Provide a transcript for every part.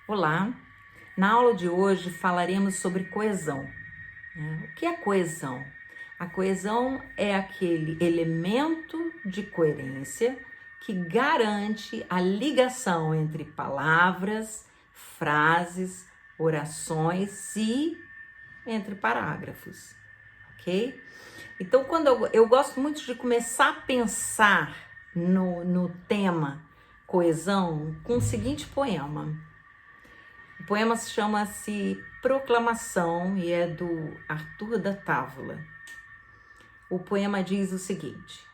Olá! Na aula de hoje falaremos sobre coesão. O que é coesão? A coesão é aquele elemento de coerência que garante a ligação entre palavras, frases, orações e entre parágrafos, ok? Então, quando eu gosto muito de começar a pensar no tema coesão com o seguinte poema. O poema chama-se Proclamação e é do Arthur da Távola. O poema diz o seguinte: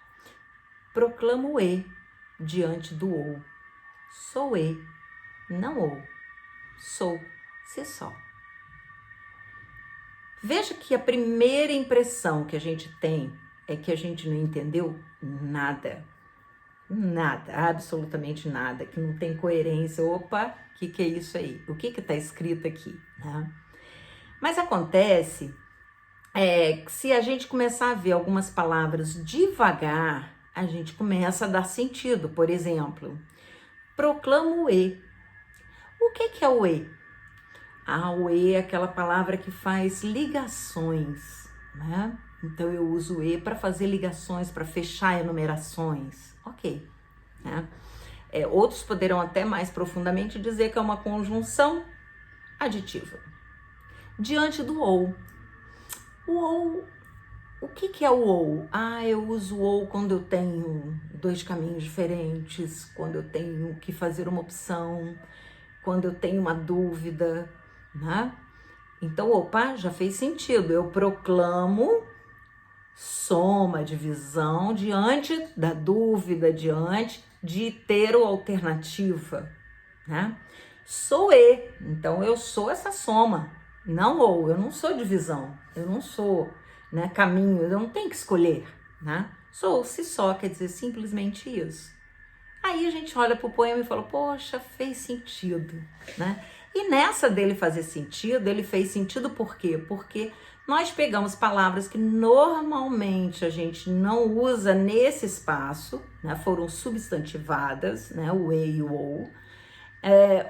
proclamo E diante do ou. Sou E, não ou. Sou, se só. Veja que a primeira impressão que a gente tem é que a gente não entendeu nada. Nada, absolutamente nada, que não tem coerência. Opa, o que é isso aí? O que está escrito aqui? Né? Mas acontece que se a gente começar a ver algumas palavras devagar, a gente começa a dar sentido. Por exemplo, proclamo o E. O que é o E? O E é aquela palavra que faz ligações, né? Então eu uso o E para fazer ligações, para fechar enumerações. Ok. Né? Outros poderão até mais profundamente dizer que é uma conjunção aditiva. Diante do ou. O que é o ou? Eu uso o ou quando eu tenho dois caminhos diferentes, quando eu tenho que fazer uma opção, quando eu tenho uma dúvida, né? Então, opa, já fez sentido. Eu proclamo soma, divisão, diante da dúvida, diante de ter ou alternativa, né? Sou E, então eu sou essa soma, não ou, eu não sou divisão, eu não sou, né, caminho, eu não tenho que escolher, né? Sou, se só, quer dizer simplesmente isso. Aí a gente olha para o poema e fala, poxa, fez sentido, né? E nessa dele fazer sentido, ele fez sentido por quê? Porque nós pegamos palavras que normalmente a gente não usa nesse espaço, né? Foram substantivadas, né? O E e o ou,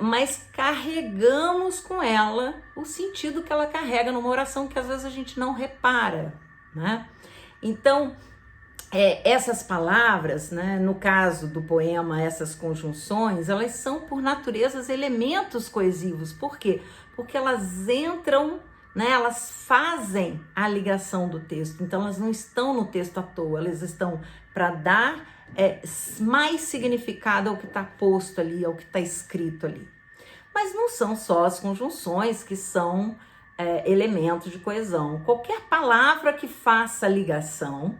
mas carregamos com ela o sentido que ela carrega numa oração que às vezes a gente não repara, né? Então, essas palavras, né, no caso do poema, essas conjunções, elas são por natureza elementos coesivos. Por quê? Porque elas entram, né, elas fazem a ligação do texto. Então elas não estão no texto à toa, elas estão para dar mais significado ao que está posto ali, ao que está escrito ali. Mas não são só as conjunções que são elementos de coesão. Qualquer palavra que faça ligação,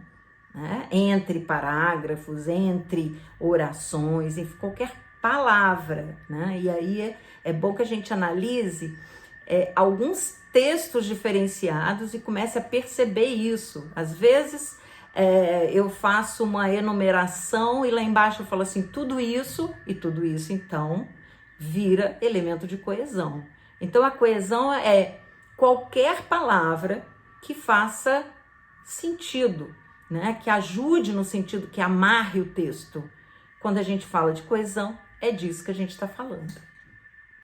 né, entre parágrafos, entre orações, em qualquer palavra, né? E aí é bom que a gente analise alguns textos diferenciados e comece a perceber isso. Às vezes eu faço uma enumeração e lá embaixo eu falo assim, tudo isso e tudo isso, então vira elemento de coesão. Então a coesão é qualquer palavra que faça sentido, né? Que ajude no sentido que amarre o texto. Quando a gente fala de coesão, é disso que a gente está falando.